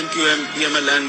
MQM, PMLN,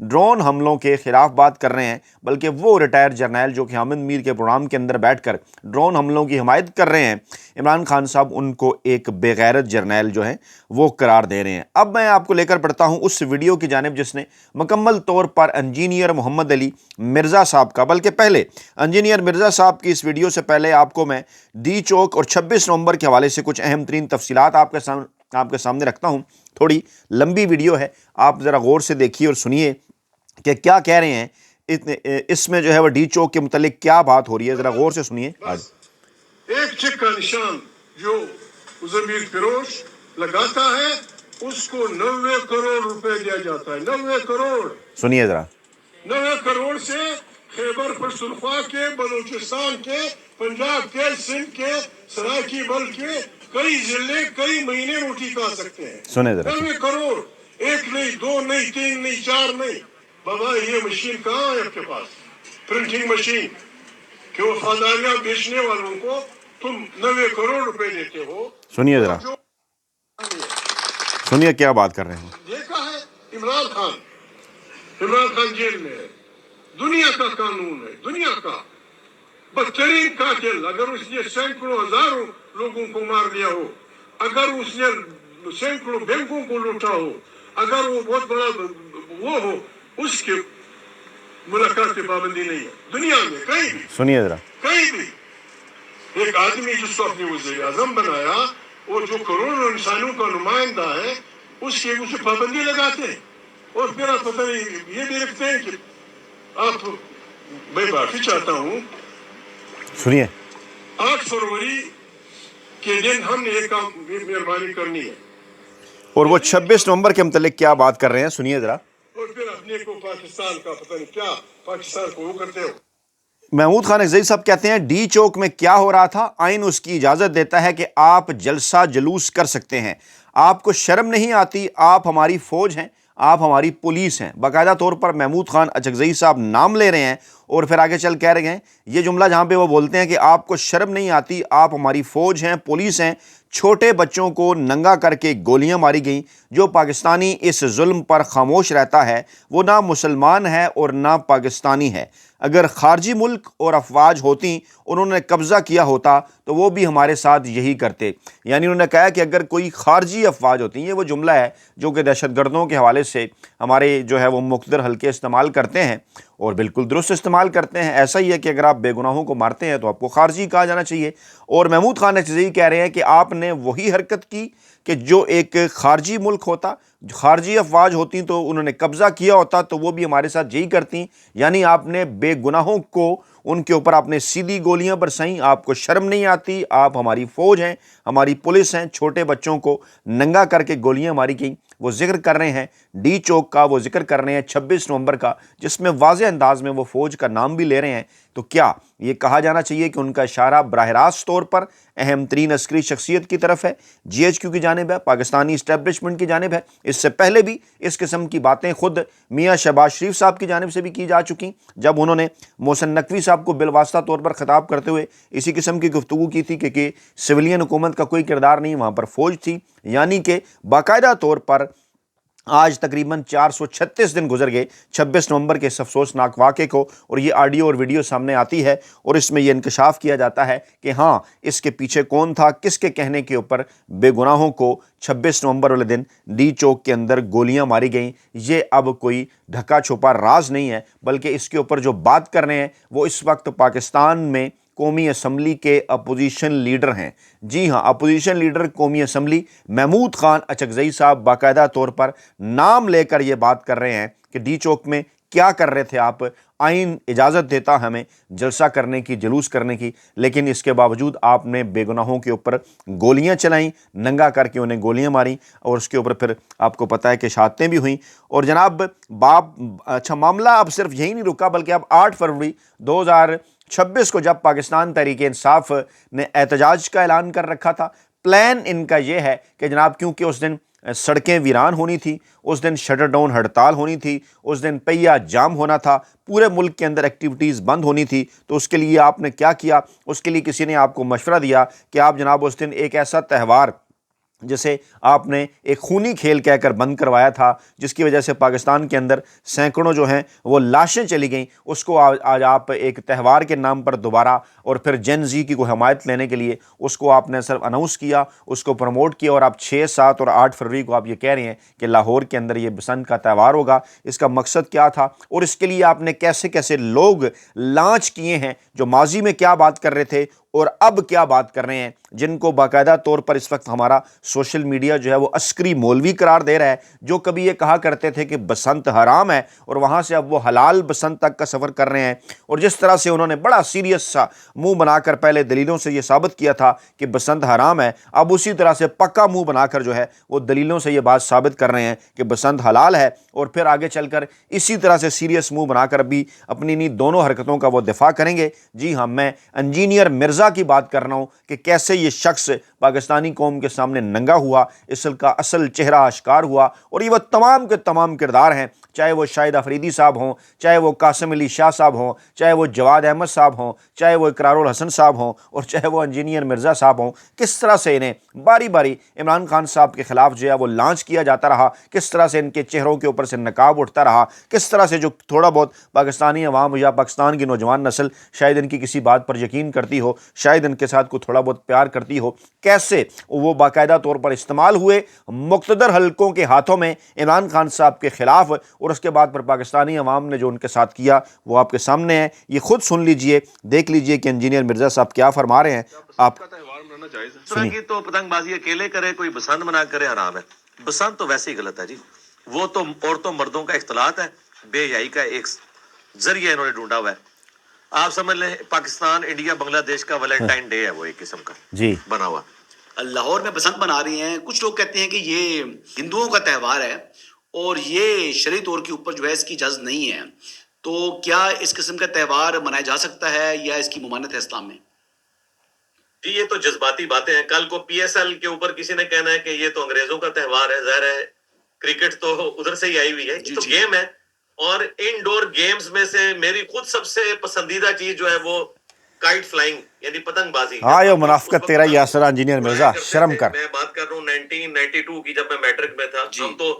drone حملوں کے خلاف بات کر رہے ہیں بلکہ وہ ریٹائر جرنیل جو کہ حامد میر کے پروگرام کے اندر بیٹھ کر ڈرون حملوں کی حمایت کر رہے ہیں، عمران خان صاحب ان کو ایک بے غیرت جرنیل جو ہے وہ قرار دے رہے ہیں۔ اب میں آپ کو لے کر پڑھتا ہوں اس ویڈیو کی جانب جس نے مکمل طور پر انجینئر محمد علی مرزا صاحب کا، بلکہ پہلے انجینئر مرزا صاحب کی اس ویڈیو سے پہلے آپ کو میں ڈی چوک اور 26 نومبر کے حوالے سے کچھ اہم ترین تفصیلات آپ کے سامنے رکھتا ہوں۔ تھوڑی لمبی ویڈیو ہے، آپ ذرا غور سے دیکھیے اور سنیے کہ کیا کہہ رہے ہیں اس میں جو ہے وہ ڈی چوک کے متعلق کیا بات ہو رہی ہے، ذرا غور سے سنیے۔ ایک چیک کا نشان جو ضمیر فروش لگاتا ہے اس کو 90 کروڑ روپے دیا جاتا ہے۔ 90 کروڑ، سنیے ذرا۔ 90 کروڑ سے خیبر پختونخوا کے، بلوچستان کے، پنجاب کے، سندھ کے، سرائیکی بل کے کئی ضلع کئی مہینے روٹی کھا سکتے ہیں۔ سنیں ذرا۔ 90 کروڑ، ایک نہیں، دو نہیں، تین نہیں، چار نہیں۔ بابا یہ مشین کہاں ہے آپ کے پاس؟ پرنٹنگ مشین کہ وفاداریاں بیچنے والوں کو تم 90 کروڑ روپے دیتے ہو۔ سنیے ذرا، سنیے کیا بات کر رہے ہیں۔ دیکھا ہے عمران خان جیل میں ہے، دنیا کا قانون ہے، دنیا کا بدترین قاتل۔ اگر اس نے سینکڑوں ہزاروں لوگوں کو مار دیا ہو، اگر اس نے سینکڑوں بینکوں کو لوٹا ہو، اگر وہ بہت بڑا وہ ہو، اس کی ملاقات کی پابندی نہیں ہے دنیا میں کہیں بھی۔ سنیے ذرا۔ کہیں بھی ایک آدمی جس کو اپنے وزیر اعظم بنایا، وہ جو کروڑوں انسانوں کا نمائندہ ہے، اس کی اسے پابندی لگاتے ہیں، اور پھر آپ پتہ نہیں یہ بھی لکھتے ہیں کہ آپ، میں معافی چاہتا ہوں، سنیے۔ 8 فروری کے دن ہم نے ایک کام مہربانی کرنی ہے، اور وہ 26 نومبر کے متعلق کیا بات کر رہے ہیں، سنیے ذرا۔ اور پھر اپنے کو پاکستان کا پتہ نہیں کیا، پاکستان کو وہ کرتے ہو۔ محمود خان اکزئی صاحب کہتے ہیں ڈی چوک میں کیا ہو رہا تھا، آئین اس کی اجازت دیتا ہے کہ آپ جلسہ جلوس کر سکتے ہیں، آپ کو شرم نہیں آتی، آپ ہماری فوج ہیں، آپ ہماری پولیس ہیں۔ باقاعدہ طور پر محمود خان اکزئی صاحب نام لے رہے ہیں اور پھر آگے چل کہہ رہے ہیں یہ جملہ جہاں پہ وہ بولتے ہیں کہ آپ کو شرم نہیں آتی، آپ ہماری فوج ہیں، پولیس ہیں۔ چھوٹے بچوں کو ننگا کر کے گولیاں ماری گئیں۔ جو پاکستانی اس ظلم پر خاموش رہتا ہے وہ نہ مسلمان ہے اور نہ پاکستانی ہے۔ اگر خارجی ملک اور افواج ہوتی، انہوں نے قبضہ کیا ہوتا تو وہ بھی ہمارے ساتھ یہی کرتے۔ یعنی انہوں نے کہا کہ اگر کوئی خارجی افواج ہوتی، یہ وہ جملہ ہے جو کہ دہشت گردوں کے حوالے سے ہمارے جو ہے وہ مقتدر حلقے استعمال کرتے ہیں، اور بالکل درست استعمال کرتے ہیں۔ ایسا ہی ہے کہ اگر آپ بے گناہوں کو مارتے ہیں تو آپ کو خارجی کہا جانا چاہیے۔ اور محمود خان اکزئی کہہ رہے ہیں کہ آپ نے وہی حرکت کی کہ جو ایک خارجی ملک ہوتا، خارجی افواج ہوتی تو انہوں نے قبضہ کیا ہوتا تو وہ بھی ہمارے ساتھ یہی کرتی۔ یعنی آپ نے بے گناہوں کو، ان کے اوپر آپ نے سیدھی گولیاں برسائیں، آپ کو شرم نہیں آتی، آپ ہماری فوج ہیں، ہماری پولیس ہیں۔ چھوٹے بچوں کو ننگا کر کے گولیاں ماری گئیں۔ وہ ذکر کر رہے ہیں ڈی چوک کا، وہ ذکر کر رہے ہیں 26 نومبر کا، جس میں واضح انداز میں وہ فوج کا نام بھی لے رہے ہیں۔ تو کیا یہ کہا جانا چاہیے کہ ان کا اشارہ براہ راست طور پر اہم ترین عسکری شخصیت کی طرف ہے، جی ایچ کیو کی جانب ہے، پاکستانی اسٹیبلشمنٹ کی جانب ہے؟ اس سے پہلے بھی اس قسم کی باتیں خود میاں شہباز شریف صاحب کی جانب سے بھی کی جا چکی، جب انہوں نے محسن نقوی صاحب کو بالواسطہ طور پر خطاب کرتے ہوئے اسی قسم کی گفتگو کی تھی کہ سویلین حکومت کا کوئی کردار نہیں، وہاں پر فوج تھی۔ یعنی کہ باقاعدہ طور پر آج تقریباً 436 دن گزر گئے 26 نومبر کے اس افسوسناک واقعے کو، اور یہ آڈیو اور ویڈیو سامنے آتی ہے اور اس میں یہ انکشاف کیا جاتا ہے کہ ہاں اس کے پیچھے کون تھا، کس کے کہنے کے اوپر بے گناہوں کو 26 نومبر والے دن ڈی چوک کے اندر گولیاں ماری گئیں۔ یہ اب کوئی ڈھکا چھپا راز نہیں ہے، بلکہ اس کے اوپر جو بات کر رہے ہیں وہ اس وقت پاکستان میں قومی اسمبلی کے اپوزیشن لیڈر ہیں۔ جی ہاں، اپوزیشن لیڈر قومی اسمبلی محمود خان اکزئی صاحب باقاعدہ طور پر نام لے کر یہ بات کر رہے ہیں کہ ڈی چوک میں کیا کر رہے تھے آپ، آئین اجازت دیتا ہمیں جلسہ کرنے کی، جلوس کرنے کی، لیکن اس کے باوجود آپ نے بے گناہوں کے اوپر گولیاں چلائیں، ننگا کر کے انہیں گولیاں ماریں، اور اس کے اوپر پھر آپ کو پتہ ہے کہ شہادتیں بھی ہوئیں۔ اور جناب اچھا معاملہ اب صرف یہی نہیں رکا، بلکہ اب 8 فروری 2026 کو جب پاکستان تحریک انصاف نے احتجاج کا اعلان کر رکھا تھا، پلان ان کا یہ ہے کہ جناب کیونکہ اس دن سڑکیں ویران ہونی تھی، اس دن شٹر ڈاؤن ہڑتال ہونی تھی، اس دن پہیہ جام ہونا تھا، پورے ملک کے اندر ایکٹیویٹیز بند ہونی تھی، تو اس کے لیے آپ نے کیا کیا؟ اس کے لیے کسی نے آپ کو مشورہ دیا کہ آپ جناب اس دن ایک ایسا تہوار جسے آپ نے ایک خونی کھیل کہہ کر بند کروایا تھا، جس کی وجہ سے پاکستان کے اندر سینکڑوں جو ہیں وہ لاشیں چلی گئیں، اس کو آج آپ ایک تہوار کے نام پر دوبارہ اور پھر جین زی کی کو حمایت لینے کے لیے اس کو آپ نے صرف اناؤنس کیا، اس کو پروموٹ کیا، اور آپ 6، 7 اور 8 فروری کو آپ یہ کہہ رہے ہیں کہ لاہور کے اندر یہ بسنت کا تہوار ہوگا۔ اس کا مقصد کیا تھا اور اس کے لیے آپ نے کیسے کیسے لوگ لانچ کیے ہیں جو ماضی میں کیا بات کر رہے تھے اور اب کیا بات کر رہے ہیں، جن کو باقاعدہ طور پر اس وقت ہمارا سوشل میڈیا جو ہے وہ عسکری مولوی قرار دے رہا ہے، جو کبھی یہ کہا کرتے تھے کہ بسنت حرام ہے اور وہاں سے اب وہ حلال بسنت تک کا سفر کر رہے ہیں۔ اور جس طرح سے انہوں نے بڑا سیریس سا منہ بنا کر پہلے دلیلوں سے یہ ثابت کیا تھا کہ بسنت حرام ہے، اب اسی طرح سے پکا منہ بنا کر جو ہے وہ دلیلوں سے یہ بات ثابت کر رہے ہیں کہ بسنت حلال ہے، اور پھر آگے چل کر اسی طرح سے سیریس منہ بنا کر ابھی اپنی انہیں دونوں حرکتوں کا وہ دفاع کریں گے۔ جی ہاں، میں انجینئر مرزا کی بات کر رہا ہوں کہ کیسے یہ شخص پاکستانی قوم کے سامنے ننگا ہوا، اس کا اصل چہرہ آشکار ہوا، اور یہ وہ تمام کے تمام کردار ہیں، چاہے وہ شاہد افریدی صاحب ہوں، چاہے وہ قاسم علی شاہ صاحب ہوں، چاہے وہ جواد احمد صاحب ہوں، چاہے وہ اقرار الحسن صاحب ہوں، اور چاہے وہ انجینئر مرزا صاحب ہوں، کس طرح سے انہیں باری باری عمران خان صاحب کے خلاف جو ہے وہ لانچ کیا جاتا رہا، کس طرح سے ان کے چہروں کے اوپر سے نقاب اٹھتا رہا، کس طرح سے جو تھوڑا بہت پاکستانی عوام یا پاکستان کی نوجوان نسل شاید ان کی کسی بات پر یقین کرتی ہو، شاید ان کے ساتھ کوئی تھوڑا بہت پیار کرتی ہو، کیسے وہ باقاعدہ طور پر استعمال ہوئے مقتدر حلقوں کے ہاتھوں میں عمران خان صاحب کے خلاف، اور اس کے بعد پر پاکستانی عوام نے جو ان کے ساتھ کیا وہ آپ کے سامنے ہے۔ یہ خود سن لیجئے، دیکھ لیجئے کہ انجینئر مرزا صاحب کیا فرما رہے ہیں۔ آپ تہوار منانا جائز ہے؟ اس طرح کی تو پتنگ بازی اکیلے کرے، کوئی بسنت منا کرے، حرام ہے۔ بسنت تو ویسے ہی غلط ہے جی، وہ تو عورتوں مردوں کا اختلاط ہے، بے حیائی کا ایک ذریعہ انہوں نے ڈھونڈا ہوا ہے۔ آپ سمجھ لیں پاکستان انڈیا بنگلہ دیش کا ویلنٹائن ڈے ہے، وہ ایک قسم کا جی بنا ہوا۔ لاہور میں بسنت منا رہی ہیں، کچھ لوگ کہتے ہیں کہ یہ ہندوؤں کا تہوار ہے اور یہ شرعی طور کے اوپر جو ہے اس کی اجازت نہیں ہے، تو کیا اس قسم کا تہوار منایا جا سکتا ہے یا اس کی ممانعت ہے اسلام میں؟ جی یہ تو جذباتی باتیں ہیں۔ کل کو پی ایس ایل کے اوپر کسی نے کہنا ہے کہ یہ تو انگریزوں کا تہوار ہے، ظاہر ہے کرکٹ تو ادھر سے ہی آئی ہوئی ہے، یہ تو گیم ہے۔ اور انڈور گیمز میں سے میری خود سب سے پسندیدہ چیز جو ہے وہ کائٹ فلائنگ یعنی پتنگ بازی۔ ہاں یہ منافقت تیرا ہی اثر انجینئر مرزا، شرم کر۔ میں بات کر رہا ہوں 1992 کی، جب میں میٹرک میں تھا، ہم تو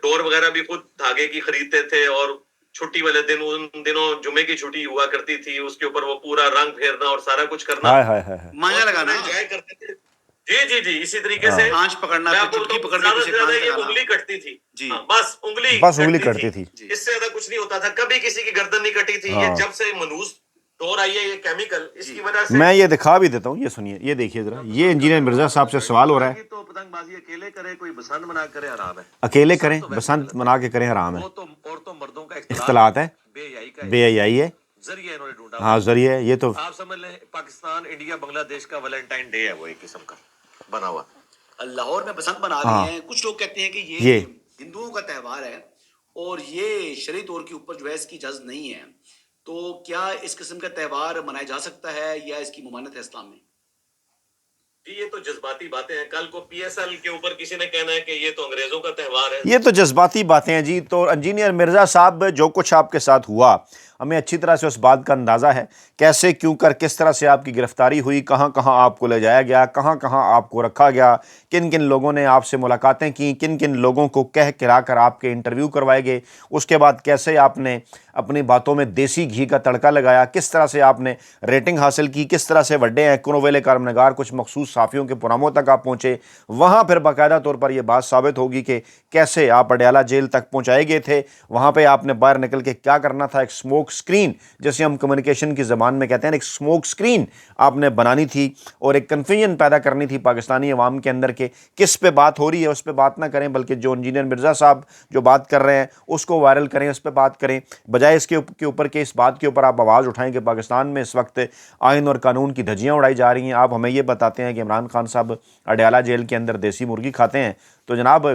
ڈور وغیرہ بھی خود دھاگے کی خریدتے تھے، اور چھٹی والے دن ان دنوں جمعے کی چھٹی ہوا کرتی تھی، اس کے اوپر وہ پورا رنگ پھیرنا اور سارا کچھ کرنا، مانجا لگانا، انجوائے کرتے تھے۔ جی اسی طریقے سے آنچ پکڑنا، چٹکی پکڑنا، یہ انگلی کٹتی تھی جی، بس انگلی کٹتی تھی، اس سے زیادہ کچھ نہیں ہوتا تھا، کبھی کسی کی گردن نہیں کٹی تھی۔ یہ جب سے منوس ڈور آئی ہے، یہ کیمیکل، اس کی وجہ سے میں یہ دکھا بھی دیتا ہوں، یہ سنیے، یہ دیکھیے ذرا، یہ انجینئر مرزا صاحب سے سوال ہو رہا ہے۔ تو پتنگ بازی اکیلے کرے، کوئی بسنت منا کرے، حرام ہے۔ اکیلے کریں، بسنت منا کے کریں، حرام ہے، وہ تو عورتوں مردوں کا اختلاط ہے، بے حیائی کا بے حیائی ہے، ذریعہ انہوں نے ڈھونڈا۔ ہاں ذریعہ، یہ تو آپ سمجھ لیں پاکستان انڈیا بنگلہ دیش کا ویلنٹائن ڈے ہے، وہ ایک قسم کا بنا ہوا۔ لاہور میں بسنت منا رہی ہیں، کچھ لوگ کہتے ہیں کہ یہ ہندوؤں کا تہوار ہے اور یہ شرعی طور کے اوپر جو ہے اس کی اجازت نہیں ہے، تو کیا اس قسم کا تہوار منایا جا سکتا ہے یا اس کی ممانعت ہے اسلام میں؟ جی یہ تو جذباتی باتیں ہیں۔ کل کو پی ایس ایل کے اوپر کسی نے کہنا ہے کہ یہ تو انگریزوں کا تہوار ہے، یہ تو جذباتی باتیں ہیں جی۔ تو انجینئر مرزا صاحب جو کچھ آپ کے ساتھ ہوا، ہمیں اچھی طرح سے اس بات کا اندازہ ہے، کیسے کیوں کر کس طرح سے آپ کی گرفتاری ہوئی، کہاں کہاں آپ کو لے جایا گیا، کہاں کہاں آپ کو رکھا گیا، کن کن لوگوں نے آپ سے ملاقاتیں کی، کن کن لوگوں کو کہہ کرا کر آپ کے انٹرویو کروائے گئے، اس کے بعد کیسے آپ نے اپنی باتوں میں دیسی گھی کا تڑکا لگایا، کس طرح سے آپ نے ریٹنگ حاصل کی، کس طرح سے وڈے ہیں کنوویلے کارم نگار کچھ مخصوص صحافیوں کے پراموں تک آپ پہنچے، وہاں پھر باقاعدہ طور پر یہ بات ثابت ہوگی کہ کیسے آپ اڈیالہ جیل تک پہنچائے گئے تھے، وہاں پہ آپ نے باہر نکل کے کیا کرنا تھا، ایک سموک سکرین جیسے ہم کمیونیکیشن کی زبان میں کہتے ہیں، ایک سموک سکرین آپ نے بنانی تھی اور ایک کنفیوژن پیدا کرنی تھی پاکستانی عوام کے اندر کہ کس پہ بات ہو رہی ہے، اس پہ بات نہ کریں، بلکہ جو انجینئر مرزا صاحب جو بات کر رہے ہیں اس کو وائرل کریں، اس پہ بات کریں، بجائے اس کے اوپر کہ اس بات کے اوپر آپ آواز اٹھائیں کہ پاکستان میں اس وقت آئین اور قانون کی دھجیاں اڑائی جا رہی ہیں۔ آپ ہمیں یہ بتاتے ہیں کہ عمران خان صاحب اڈیالہ جیل کے اندر دیسی مرغی کھاتے ہیں، تو جناب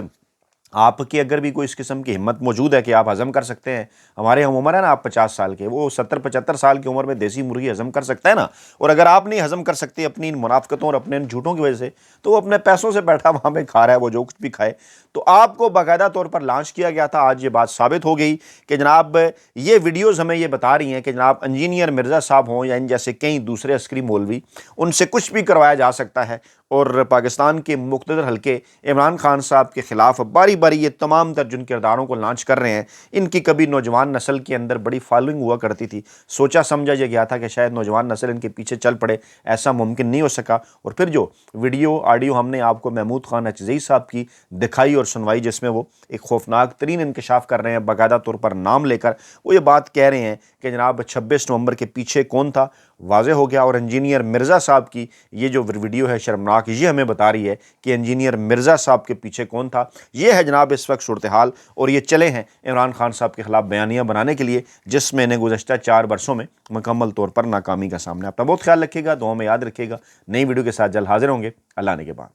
آپ کی اگر بھی کوئی اس قسم کی ہمت موجود ہے کہ آپ ہضم کر سکتے ہیں، ہمارے ہم عمر ہے نا آپ 50 سال کے، وہ 70-75 سال کی عمر میں دیسی مرغی ہضم کر سکتا ہے نا، اور اگر آپ نہیں ہضم کر سکتے اپنی ان منافقتوں اور اپنے ان جھوٹوں کی وجہ سے، تو وہ اپنے پیسوں سے بیٹھا وہاں پہ کھا رہا ہے، وہ جو کچھ بھی کھائے۔ تو آپ کو باقاعدہ طور پر لانچ کیا گیا تھا، آج یہ بات ثابت ہو گئی کہ جناب یہ ویڈیوز ہمیں یہ بتا رہی ہیں کہ جناب انجینئر مرزا صاحب ہوں یا ان جیسے کئی دوسرے عسکری مولوی، ان سے کچھ بھی کروایا جا سکتا ہے، اور پاکستان کے مقتدر حلقے عمران خان صاحب کے خلاف باری باری یہ تمام تر جن کرداروں کو لانچ کر رہے ہیں، ان کی کبھی نوجوان نسل کے اندر بڑی فالوئنگ ہوا کرتی تھی، سوچا سمجھا یہ گیا تھا کہ شاید نوجوان نسل ان کے پیچھے چل پڑے، ایسا ممکن نہیں ہو سکا، اور پھر جو ویڈیو آڈیو ہم نے آپ کو محمود خان اچزئی صاحب کی دکھائی اور سنوائی، جس میں وہ ایک خوفناک ترین انکشاف کر رہے ہیں، باقاعدہ طور پر نام لے کر وہ یہ بات کہہ رہے ہیں کہ جناب 26 نومبر کے پیچھے کون تھا، واضح ہو گیا۔ اور انجینئر مرزا صاحب کی یہ جو ویڈیو ہے شرمناک، یہ ہمیں بتا رہی ہے کہ انجینئر مرزا صاحب کے پیچھے کون تھا۔ یہ ہے جناب اس وقت صورتحال، اور یہ چلے ہیں عمران خان صاحب کے خلاف بیانیہ بنانے کے لیے، جس میں انہیں گزشتہ 4 برسوں میں مکمل طور پر ناکامی کا سامنا ہے۔ اپنا بہت خیال رکھیے گا، دعاؤں میں یاد رکھیے گا۔ نئی ویڈیو کے ساتھ جلد حاضر ہوں گے، اللہ نے کے بعد۔